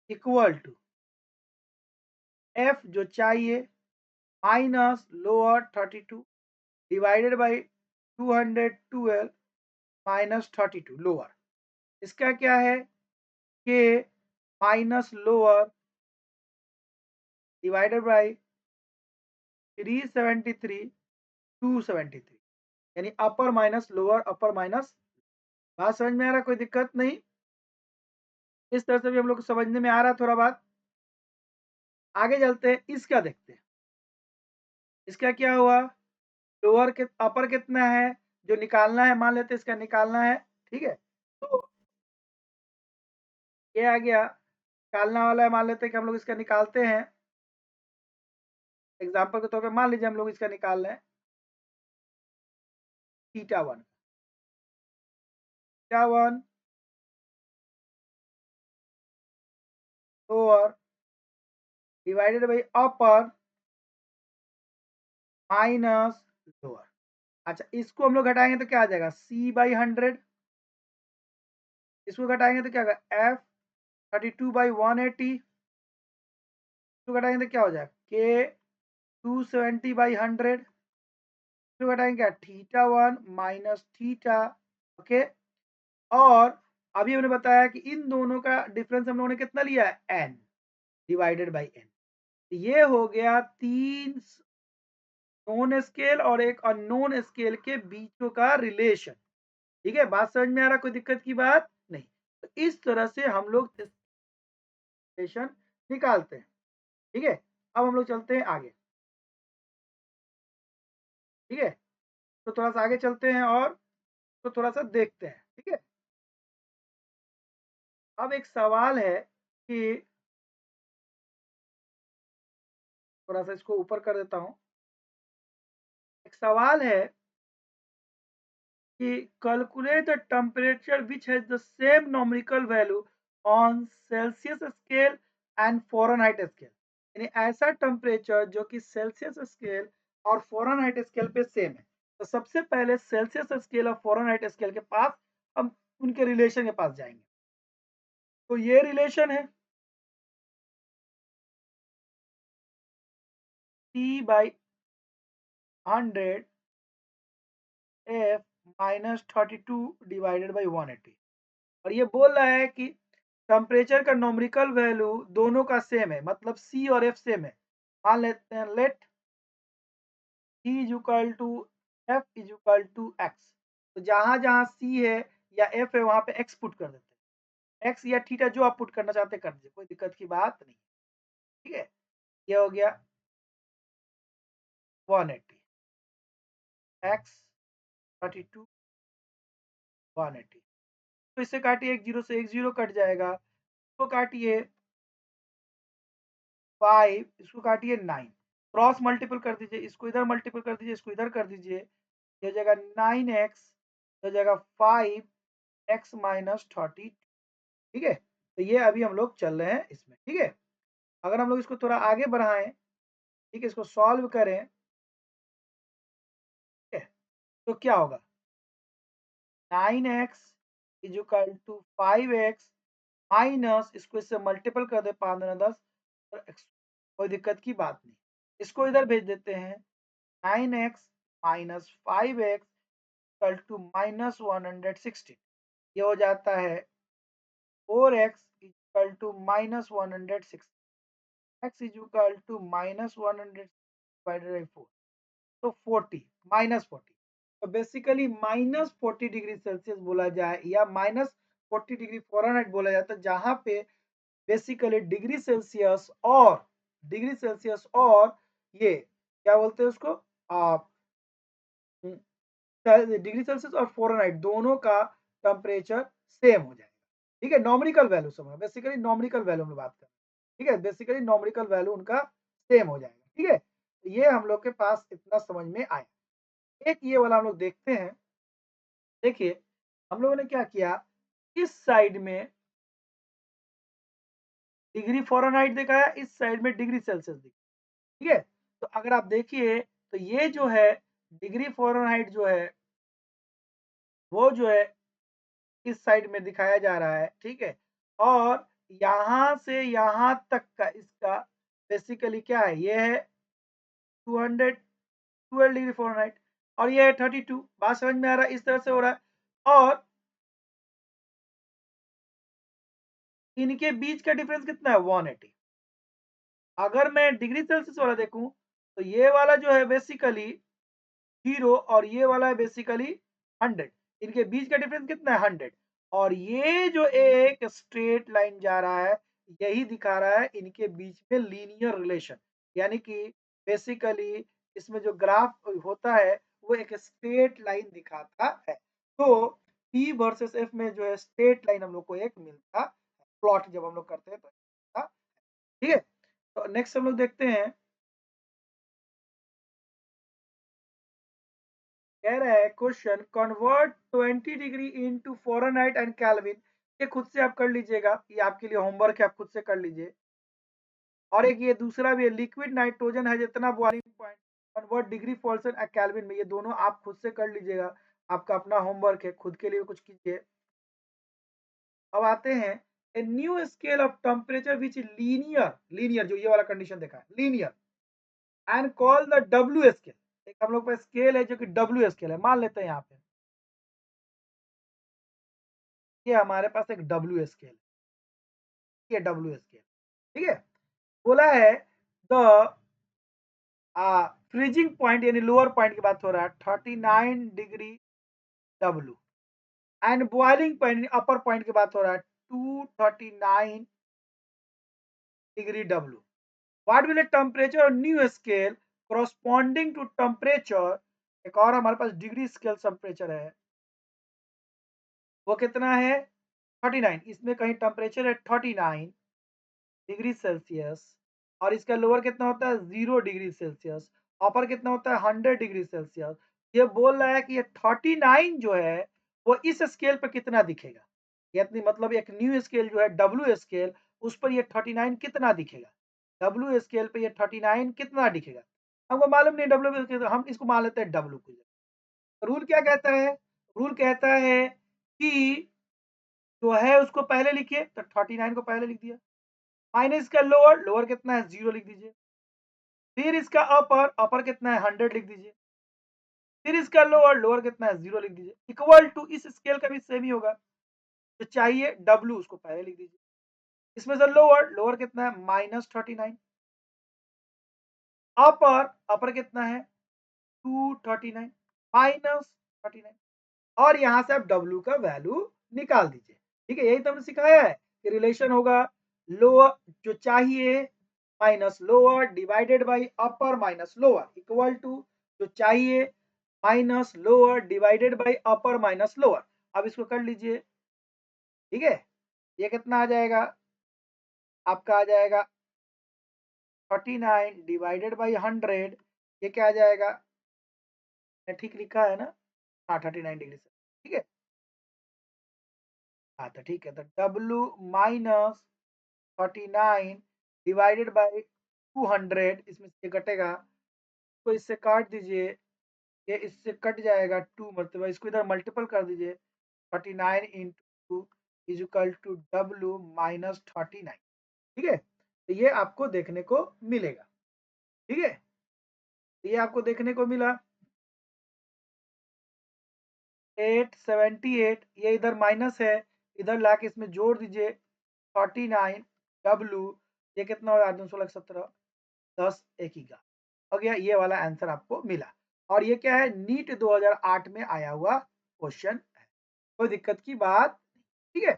equal to F जो चाहिए minus lower 32 divided by 212 minus 32 lower. इसका क्या है? K minus lower divided by 373 273, यानी upper minus lower, upper minus. बात समझ में आ रहा है? कोई दिक्कत नहीं। इस तरह से भी हम लोग को समझने में आ रहा है थोड़ा बात। आगे चलते हैं, इसका देखते हैं। इसका क्या हुआ? लोअर के अपर कितना है जो निकालना है, मान लेते हैं इसका निकालना है। ठीक है, तो ये आ गया निकालना वाला है, मान लेते हैं कि हम लोग इसका निकालते हैं। एग्जाम्पल के तौर पे मान लीजिए हम लोग इसका निकाल रहे हैं theta 1। Theta 1 lower divided by upper minus lower. अच्छा, इसको हम लोग घटाएंगे तो क्या आ जाएगा, C/100। इसको घटाएंगे तो क्या होगा, F32/180। इसको घटाएंगे तो क्या हो जाएगा, K270/100। इसको घटाएंगे क्या, थीटा 1 माइनस थीटा। ओके। और अभी हमने बताया कि इन दोनों का डिफरेंस हम लोगों ने कितना लिया है, n डिवाइडेड बाई n। ये हो गया 3 नोन स्केल और एक अननोन स्केल के बीचों का रिलेशन। ठीक है, बात समझ में आ रहा, कोई दिक्कत की बात नहीं। तो इस तरह से हम लोग रिलेशन निकालते हैं। ठीक है, अब हम लोग चलते हैं आगे। ठीक है, तो थोड़ा सा आगे चलते हैं और तो थोड़ा सा देखते हैं। ठीक है, अब एक सवाल है कि थोड़ा सा इसको ऊपर कर देता हूं। एक सवाल है कि calculate the temperature which has the same numerical value on Celsius scale and Fahrenheit scale. यानी ऐसा टेम्परेचर जो कि सेल्सियस स्केल और फ़ारेनहाइट स्केल पे सेम है। तो सबसे पहले सेल्सियस स्केल और फ़ारेनहाइट स्केल के पास हम उनके रिलेशन के पास जाएंगे। तो ये रिलेशन है T/100 F -32 डिवाइडेड बाई 180। और ये बोल रहा है कि टेम्परेचर का नॉमिकल वैल्यू दोनों का सेम है, मतलब सी और एफ सेम है। मान लेते हैं let C is equal to F is equal to X. तो जहां जहां सी है या एफ है वहां पे एक्स पुट कर देते हैं। एक्स या थीटा जो आप पुट करना चाहते हैं कर दीजिए, कोई दिक्कत की बात नहीं। ठीक है, ये हो गया 180 एक्स 32 180। तो इससे काटिए, एक जीरो से एक जीरो कट जाएगा। इसको काटिए 5, इसको काटिए 9। क्रॉस मल्टीपल कर दीजिए, इसको इधर मल्टीपल कर दीजिए, इसको इधर कर दीजिए। ये हो जाएगा 9x, हो जाएगा 5x माइनस 30। ठीक है, तो ये अभी हम लोग चल रहे हैं इसमें। ठीक है, अगर हम लोग इसको थोड़ा आगे बढ़ाएं, ठीक है, इसको सॉल्व करें, ठीक है, तो क्या होगा, 9x is equal to 5x minus, इसको इससे मल्टीपल कर दे, 5 दूना 10 और x। कोई दिक्कत की बात नहीं, इसको इधर भेज देते हैं। 9x minus 5x equal to minus 116। ये हो जाता है 4x equal to minus 106। x is equal to minus 100 divided by 4, तो 40 -40। तो बेसिकली -40 डिग्री सेल्सियस बोला जाए या -40 डिग्री फ़ारेनहाइट बोला जाता है, जहाँ पे बेसिकली डिग्री सेल्सियस और ये क्या बोलते हैं उसको, डिग्री सेल्सियस और फ़ारेनहाइट दोनों का टेम्परेचर सेम हो जाएगा। ठीक है, नॉमिकल वैल्यू समझ, बेसिकली नॉमिकल वैल्यू में बात करें। ठीक है, बेसिकली नॉमिकल वैल्यू उनका सेम हो जाएगा। ठीक है, तो ये हम लोग के पास इतना समझ में आया। एक ये वाला हम लोग देखते हैं। देखिए, हम लोगों ने क्या किया, इस साइड में डिग्री फ़ारेनहाइट दिखाया, इस साइड में डिग्री सेल्सियस दिखाया। ठीक है, तो अगर आप देखिए तो ये जो है डिग्री फ़ारेनहाइट जो है वो जो है इस साइड में दिखाया जा रहा है। ठीक है, और यहाँ से यहाँ तक का इसका बेसिकली क्या है, ये है 212 डिग्री फ़ारेनहाइट और ये है 32। बात समझ में आ रहा है, इस तरह से हो रहा है। और इनके बीच का डिफरेंस कितना है, 180। अगर मैं डिग्री सेल्सियस वाला देखूं तो ये वाला जो है बेसिकली 0 और ये वाला है बेसिकली 100। इनके बीच का डिफरेंस कितना है, 100। और ये जो एक स्ट्रेट लाइन जा रहा है, यही दिखा रहा है इनके बीच में लीनियर रिलेशन। यानी कि बेसिकली इसमें जो ग्राफ होता है वो एक स्ट्रेट लाइन दिखाता है। तो P वर्सेस F में जो है स्ट्रेट लाइन हम लोग को एक मिलता है, प्लॉट जब हम लोग करते हैं तो। ठीक है, तो नेक्स्ट हम लोग देखते हैं, कह रहा है question convert 20 degree into Fahrenheit and kelvin. ये खुद से आप कर लीजिएगा, ये आपके लिए होमवर्क है, आप खुद से कर लीजिए। और एक ये दूसरा भी है, लिक्विड नाइट्रोजन है जितना बॉइलिंग पॉइंट कन्वर्ट डिग्री फॉल्सन एंड केल्विन में, ये दोनों आप खुद से कर लीजिएगा, आपका अपना होमवर्क है, खुद के लिए कुछ कीजिए। अब आते हैं, a new scale of temperature which linear, linear जो ये वाला कंडीशन देखा है, linear and call the W scale. एक हम लोग पास स्केल है जो कि डब्ल्यू स्केल है, मान लेते हैं यहाँ पे ये हमारे पास एक डब्ल्यू स्केल, ये डब्ल्यू स्केल, ठीक है। बोला है द फ्रीजिंग पॉइंट यानी लोअर पॉइंट की बात हो रहा है 39 degree W, and boiling point upper point की बात हो रहा है 239 degree W. What will a temperature on new scale corresponding to temperature, एक और हमारे पास डिग्री स्केल टेम्परेचर है, वो कितना है 39, इसमें कहीं टेम्परेचर है 39 डिग्री सेल्सियस, और इसका लोअर कितना होता है 0 डिग्री सेल्सियस, अपर कितना होता है 100 डिग्री सेल्सियस। ये बोल रहा है कि ये 39 जो है वो इस स्केल पर कितना दिखेगा, यानी मतलब एक न्यू स्केल जो है डब्ल्यू स्केल, उस पर ये 39 कितना दिखेगा, डब्ल्यू स्केल पे ये 39 कितना दिखेगा। हमको मालूम नहीं डब्ल्यू, हम इसको मान लेते हैं डब्ल्यू को। रूल क्या कहता है, रूल कहता है कि जो है उसको पहले लिखिए, तो 39 को पहले लिख दिया, माइनस का लोअर, लोअर कितना है 0 लिख दीजिए, फिर इसका अपर, अपर कितना है 100 लिख दीजिए, फिर इसका लोअर, लोअर कितना है 0 लिख दीजिए, इक्वल टू इस स्केल का भी सेम ही होगा, जो चाहिए डब्ल्यू उसको पहले लिख दीजिए, इसमें से लोअर, लोअर कितना है -39, अपर, अपर कितना है 239 -39, और यहां से आप डब्ल्यू का वैल्यू निकाल दीजिए। ठीक है, यही तो हमने सिखाया है कि रिलेशन होगा लोअर जो चाहिए minus lower divided by upper minus lower equal to जो चाहिए minus lower divided by upper minus lower. अब इसको कर लीजिए, ठीक है, ये कितना आ जाएगा, आपका आ जाएगा 39 डिवाइडेड बाई 100, ये क्या आ जाएगा, ठीक लिखा है ना, हाँ 39 डिग्री से, ठीक है। हाँ तो ठीक है, तो डब्ल्यू माइनस 39 डिवाइडेड बाई 200, इसमें से कटेगा, तो इससे काट दीजिए, ये इससे कट जाएगा 2, मतलब इसको इधर मल्टीपल कर दीजिए, 39 into 2 is equal to W -39, ठीक है, तो ये आपको देखने को मिलेगा, ठीक है, ये आपको देखने को मिला 878, ये इधर माइनस है, इधर लाके इसमें जोड़ दीजिए 39 डब्ल्यू, ये कितना होगा 217, 10 एक ही का हो गया, ये वाला आंसर आपको मिला। और ये क्या है, नीट 2008 में आया हुआ क्वेश्चन है, कोई दिक्कत की बात नहीं, ठीक है।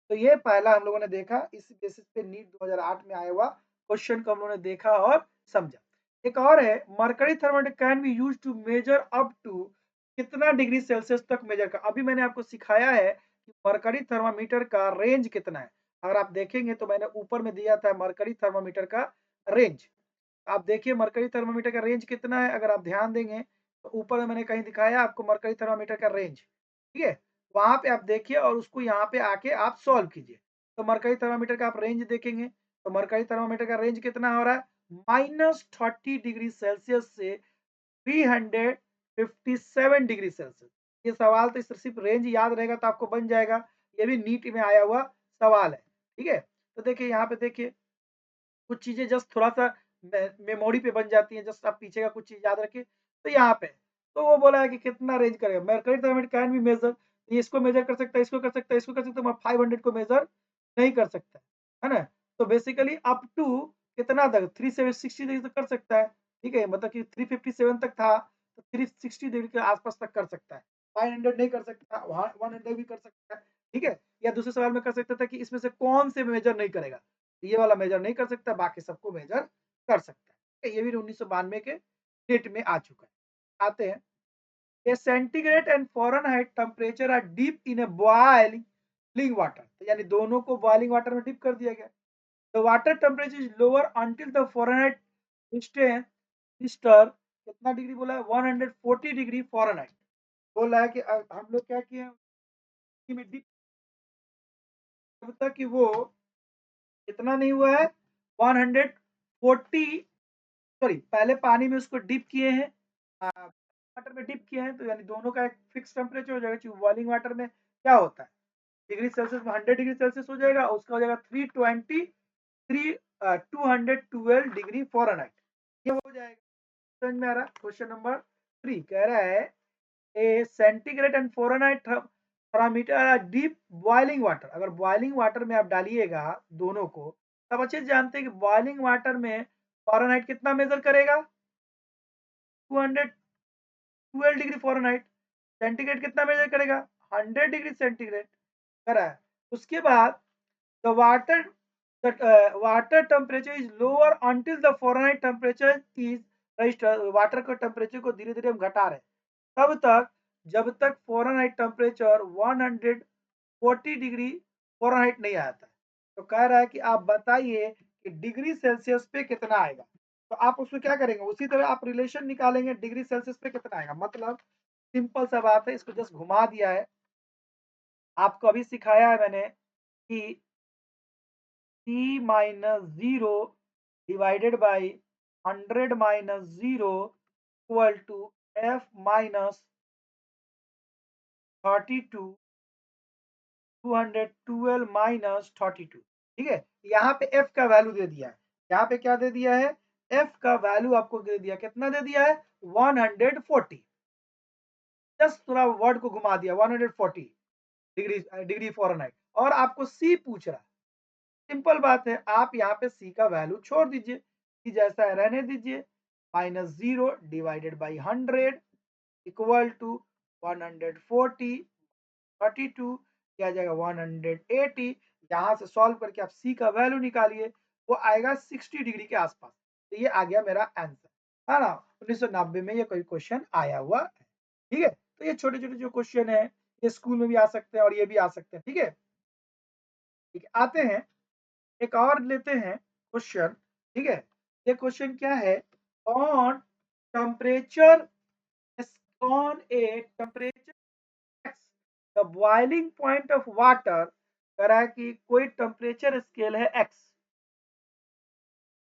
तो ये पहला हम लोगों ने देखा, इस बेसिस पे नीट 2008 में आया हुआ क्वेश्चन को हम लोगों ने देखा और समझा। एक और है, mercury thermometer can be use to measure up to कितना डिग्री सेल्सियस तक मेजर कर, अभी मैंने आपको सिखाया है कि मरकरी थर्मामीटर का रेंज कितना है। अगर आप देखेंगे तो मैंने ऊपर में दिया था मरकरी थर्मामीटर का रेंज, आप देखिए मरकरी थर्मामीटर का रेंज कितना है, अगर आप ध्यान देंगे तो ऊपर में मैंने कहीं दिखाया आपको मरकरी थर्मामीटर का रेंज, ठीक है, वहां पे आप देखिए और उसको यहाँ पे आके आप सॉल्व कीजिए, तो मरकरी थर्मामीटर का आप रेंज देखेंगे, तो मरकरी थर्मामीटर का रेंज कितना हो रहा है -30 डिग्री सेल्सियस से 357 डिग्री सेल्सियस। ये सवाल तो सिर्फ रेंज याद रहेगा तो आपको बन जाएगा, ये भी नीट में आया हुआ सवाल है, ठीक है। तो देखिए यहाँ पे देखिए कुछ चीजें जस्ट थोड़ा सा मेमोरी पे बन जाती हैं, जस्ट आप पीछे का कुछ चीज याद रखिए, तो यहाँ पे तो वो बोला है कि कितना रेंज करेगा, mercury thermometer can be measure, ये इसको मेजर कर सकता है, इसको कर सकता है, इसको कर सकता है, मगर 500 को मेजर नहीं कर सकता है ना। तो बेसिकली अप टू कितना तक 360 डिग्री तक कर सकता है, ठीक है, मतलब कि 357 तक था तो 360 डिग्री के आसपास तक कर सकता है, 500 नहीं कर सकता, 100 भी कर सकता है, ठीक है। या दूसरे सवाल में कर सकता था कि इसमें से कौन से मेजर नहीं करेगा, ये वाला मेजर नहीं कर सकता, बाकी सबको मेजर कर सकता है, ये भी 1992 के डेट में आ चुका है। आते हैं, a centigrade and Fahrenheit temperature are dip in a boiling water, तो यानी दोनों को बॉइलिंग वाटर में डिप कर दिया गया, the water temperature is lower until the Fahrenheit register कितना डिग्री बोला है? 140 डिग्री फ़ारेनहाइट बोला है कि हम लोग क्या किए हैं में डिप जब तक कि वो कितना नहीं हुआ है 140 सॉरी पहले पानी में उसको डिप किए हैं वाटर में डिप किए हैं तो यानी दोनों का एक फिक्स टेम्परेचर हो जाएगा क्योंकि बॉइलिंग वाटर में क्या होता है डिग्री सेल्सियस में 100 डिग्री सेल्सियस हो जाएगा उसका हो जाएगा 320 212 डिग्री फ़ारेनहाइट ये हो जाएगा समझ में आ रहा है क्वेश्चन नंबर 3 कह रहा है a centigrade and Fahrenheit thermometer are dip boiling water अगर बॉइलिंग वाटर में आप डालिएगा दोनों को तब अच्छे से जानते हैं कि बॉइलिंग वाटर में फ़ारेनहाइट कितना मेजर करेगा 212 डिग्री फ़ारेनहाइट सेंटीग्रेड कितना मेजर करेगा 100 डिग्री सेंटीग्रेड करा है उसके बाद the water water temperature is lower until the Fahrenheit temperature is register water के टेम्परेचर को धीरे धीरे हम घटा रहे हैं तब तक जब तक फ़ारेनहाइट टेम्परेचर 140 डिग्री फ़ारेनहाइट नहीं आता है तो कह रहा है कि आप बताइए कि डिग्री सेल्सियस पे कितना आएगा तो आप उसमें क्या करेंगे उसी तरह आप रिलेशन निकालेंगे डिग्री सेल्सियस पे कितना आएगा मतलब सिंपल सा बात है इसको जस्ट घुमा दिया है आपको अभी सिखाया है मैंने कि C minus 0 divided by 100 minus 0 equal to F minus 32 212 minus 32 ठीक है यहाँ पे F का वैल्यू दे दिया है यहाँ पे क्या दे दिया है F का वैल्यू आपको दे दिया कितना दे दिया है 140 जस्ट थोड़ा वर्ड को घुमा दिया 140 डिग्री डिग्री फ़ारेनहाइट और आपको C पूछ रहा है सिंपल बात है आप यहाँ पे सी का वैल्यू छोड़ दीजिए सी जैसा है रहने दीजिए -0 डिवाइडेड बाई 100 इक्वल टू 140 32 क्या आ जाएगा 180 यहाँ से सॉल्व करके आप सी का वैल्यू निकालिए वो आएगा 60 डिग्री के आसपास तो ये आ गया मेरा आंसर है ना 1990 में ये कोई क्वेश्चन आया हुआ है ठीक है तो ये छोटे छोटे जो क्वेश्चन है ये स्कूल में भी आ सकते हैं और ये भी आ सकते हैं ठीक है आते हैं एक और लेते हैं क्वेश्चन ठीक है ये क्वेश्चन क्या है on temperature on a temperature x the boiling point of water कह रहा है कि कोई टेम्परेचर स्केल है एक्स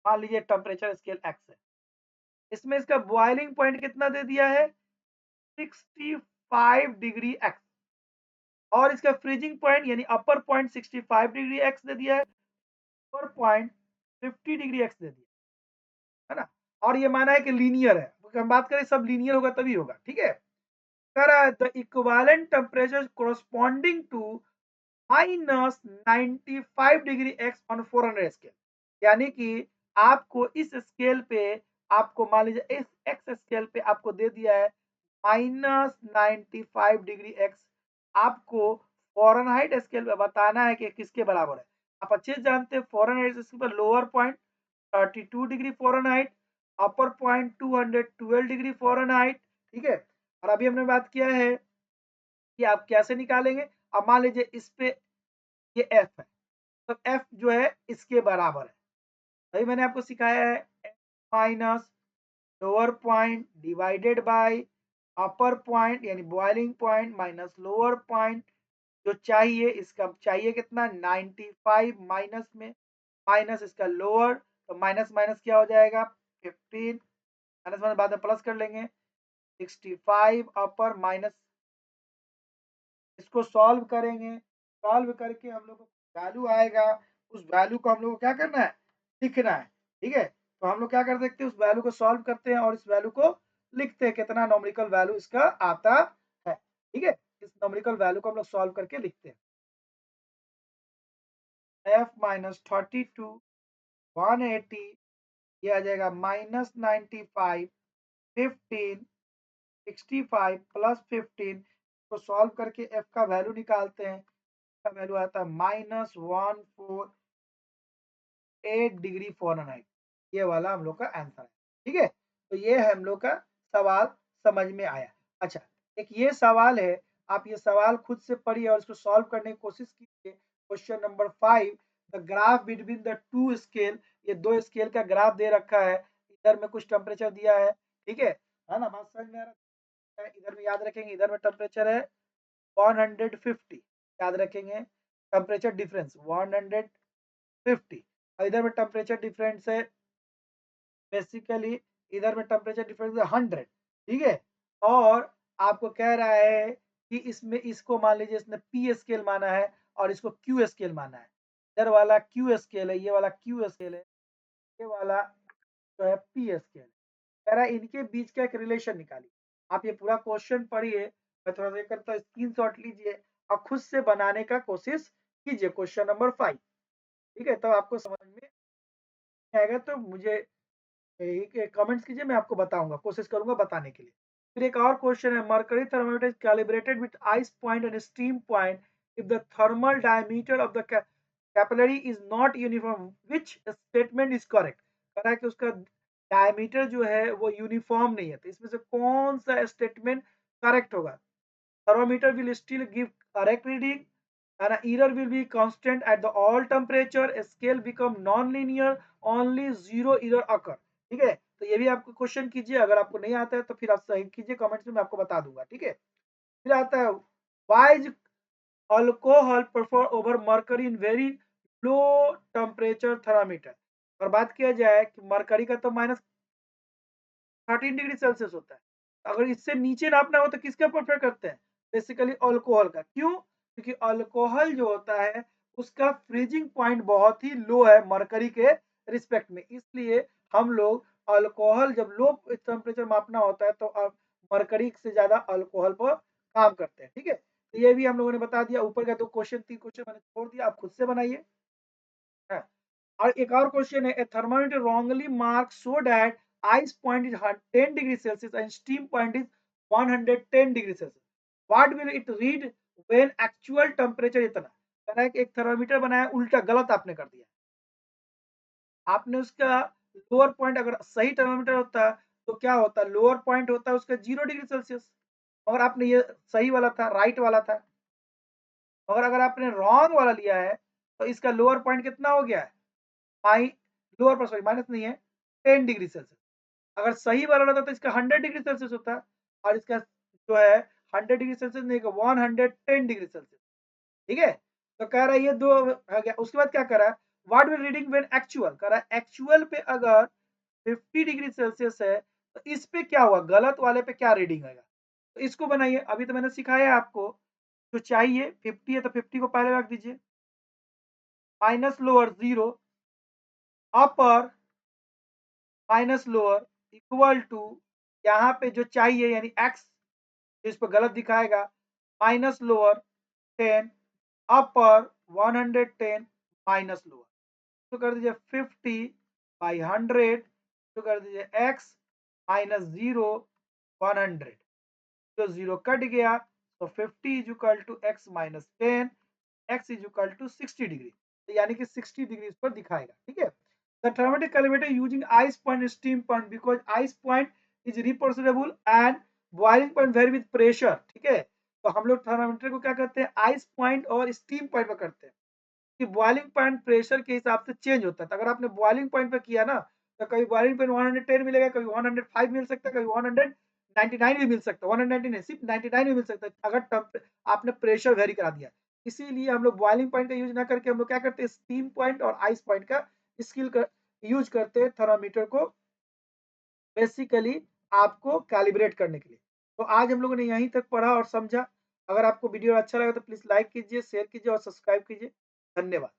मान लीजिए टेम्परेचर स्केल एक्स है इसमें इसका बॉइलिंग पॉइंट कितना दे दिया है 65 डिग्री एक्स और इसका फ्रीजिंग पॉइंट यानी अपर पॉइंट 65 डिग्री एक्स दे दिया है अपर पॉइंट 50 डिग्री एक्स दे दिया है ना और ये माना है कि लीनियर है हम बात करें सब लीनियर होगा तभी होगा ठीक है the equivalent temperature corresponding to -95 degree X on 400 scale यानी कि आपको इस स्केल पे आपको मान लीजिए इस एक्स स्केल पे आपको दे दिया है -95 डिग्री एक्स आपको फ़ारेनहाइट स्केल पे बताना है कि किसके बराबर है आप अच्छे से जानते हैं फ़ारेनहाइट स्केल पर लोअर पॉइंट 32 डिग्री फ़ारेनहाइट अपर पॉइंट 212 डिग्री फ़ारेनहाइट ठीक है और अभी हमने बात किया है कि आप कैसे निकालेंगे अब मान लीजिए इस पे ये एफ है तो एफ जो है इसके बराबर है अभी मैंने आपको सिखाया है F minus lower point divided by upper point यानी boiling point minus lower point जो चाहिए इसका चाहिए कितना 95 माइनस में माइनस इसका लोअर तो माइनस माइनस क्या हो जाएगा 15 माइनस माइनस बाद में प्लस कर लेंगे 65 अपर माइनस इसको सॉल्व करेंगे सॉल्व करके हम लोग को वैल्यू आएगा उस वैल्यू को हम लोग को क्या करना है लिखना है ठीक है तो हम लोग क्या कर सकते हैं उस वैल्यू को सॉल्व करते हैं और इस वैल्यू को लिखते हैं कितना नॉमिकल वैल्यू इसका आता है ठीक है इस नॉमिकल वैल्यू को हम लोग सॉल्व करके लिखते हैं एफ माइनस 32 180 ये आ जाएगा -95 15 65 प्लस 15 को सॉल्व करके एफ का वैल्यू निकालते हैं का वैल्यू आता है -148 डिग्री फ़ारेनहाइट ये वाला हम लोग का आंसर है ठीक है तो ये है हम लोग का सवाल समझ में आया अच्छा एक ये सवाल है आप ये सवाल खुद से पढ़िए और इसको सॉल्व करने की कोशिश कीजिए question number 5 the graph between the two scale, ये दो स्केल का ग्राफ दे रखा है, इधर में कुछ टेम्परेचर दिया है है ना, बात समझ में आ रहा है। इधर में याद रखेंगे, इधर में टेम्परेचर है 150, याद रखेंगे टेम्परेचर डिफरेंस 150, और इधर में टेम्परेचर डिफरेंस है बेसिकली, इधर में टेम्परेचर डिफरेंस है 100, ठीक है। और आपको कह रहा है कि इसमें इसको मान लीजिए इसने पी स्केल माना है और इसको क्यू स्केल माना है। इधर वाला क्यू स्केल है, ये वाला क्यू स्केल है, ये वाला जो है पी स्केल। कह रहा है इनके बीच का एक रिलेशन निकालिए। आप ये पूरा क्वेश्चन पढ़िए, मैं थोड़ा सा करता हूँ, स्क्रीनशॉट लीजिए और खुद से बनाने का कोशिश कीजिए क्वेश्चन नंबर 5, ठीक है। तो आपको समझ में आएगा तो मुझे कमेंट्स कीजिए, मैं आपको बताऊंगा, कोशिश करूंगा बताने के लिए। फिर एक और क्वेश्चन है, mercury thermometer is calibrated with ice point and steam point if the thermal diameter of the capillary is not uniform, which statement is correct. कह रहा है कि उसका डायमीटर जो है वो यूनिफॉर्म नहीं है, तो इसमें से कौन सा स्टेटमेंट करेक्ट होगा। thermometer will still give correct reading and error will be constant at the all temperature, scale become non-linear, only zero error occur, ठीक है। तो ये भी आपको क्वेश्चन कीजिए, अगर आपको नहीं आता है तो फिर आप सही कीजिए कमेंट्स में, मैं आपको बता दूंगा, ठीक है। फिर आता है why is alcohol prefer over mercury in very low temperature thermometer। और बात किया जाए कि मरकरी का तो -13 डिग्री सेल्सियस होता है, अगर इससे नीचे नापना हो तो किसका प्रेफर करते हैं, बेसिकली अल्कोहल का। क्यों, क्योंकि अल्कोहल जो होता है उसका फ्रीजिंग पॉइंट बहुत ही लो है मरकरी के रिस्पेक्ट में, इसलिए हम लोग अल्कोहल जब लो टेम्परेचर मापना होता है तो अब मरकरी से ज्यादा अल्कोहल पर काम करते हैं, ठीक है। तो ये भी हम लोगों ने बता दिया। ऊपर का दो क्वेश्चन, तीन क्वेश्चन मैंने छोड़ दिया, आप खुद से बनाइए। हाँ। और एक और क्वेश्चन है, ए thermometer wrongly mark so that ice point is 10 degree Celsius and steam point is 110 degree Celsius, what will it read when actual temperature इतना। कह रहा है कि एक थर्मामीटर बनाया उल्टा, गलत आपने कर दिया। आपने उसका लोअर पॉइंट, अगर सही थर्मामीटर होता तो क्या होता, लोअर पॉइंट होता है उसका 0 डिग्री सेल्सियस, और आपने ये सही वाला था, राइट वाला था। मगर अगर आपने रॉन्ग वाला लिया है तो इसका लोअर पॉइंट कितना हो गया है, माइ लोअर पर, सॉरी माइनस नहीं है, 10 डिग्री सेल्सियस। अगर सही वाला रहता तो इसका 100 डिग्री सेल्सियस होता, और इसका जो है 100 डिग्री सेल्सियस नहीं, 110 डिग्री सेल्सियस, ठीक है। तो कह रहा है ये दो आ गया। उसके बाद क्या कर रहा है, what will reading when actual, कह रहा है एक्चुअल पे अगर 50 डिग्री सेल्सियस है तो इस पे क्या हुआ, गलत वाले पे क्या रीडिंग आएगा। तो इसको बनाइए, अभी तो मैंने सिखाया है आपको। जो चाहिए 50 है तो 50 को पहले रख दीजिए, minus lower 0, upper minus lower equal to, यहाँ पे जो चाहिए यानी एक्स, इस पर गलत दिखाएगा, माइनस लोअर 10, अपर 110 माइनस लोअर, तो कर दीजिए 50/100, तो कर दीजिए एक्स माइनस 0 100, तो 0 कट गया, तो 50 is equal to X minus 10, X is equal to 60 degree, तो यानी कि 60 डिग्री पर दिखाएगा, ठीक है। The thermometer calibrated using ice point and steam point because ice point is reproducible and boiling point vary with pressure, ठीक है। तो हम लोग थर्मामीटर को क्या करते हैं, आइस पॉइंट और स्टीम पॉइंट पर करते हैं कि बॉइलिंग पॉइंट प्रेशर के हिसाब से चेंज होता है। तो अगर आपने बॉइलिंग पॉइंट पे किया ना तो कभी बॉइलिंग पॉइंट 110 मिलेगा, कभी 105 मिल सकता है, कभी 199 भी मिल सकता है, 199 नहीं सिर्फ 99 भी मिल सकता है, अगर आपने प्रेशर वेरी करा दिया। इसीलिए हम लोग बॉइलिंग पॉइंट का यूज ना करके हम लोग क्या करते हैं, स्टीम पॉइंट और आइस पॉइंट का स्किल का यूज करते हैं थर्मामीटर को, बेसिकली आपको कैलिब्रेट करने के लिए। तो आज हम लोगों ने यहीं तक पढ़ा और समझा। अगर आपको वीडियो अच्छा लगा तो प्लीज लाइक कीजिए, शेयर कीजिए और सब्सक्राइब कीजिए। धन्यवाद।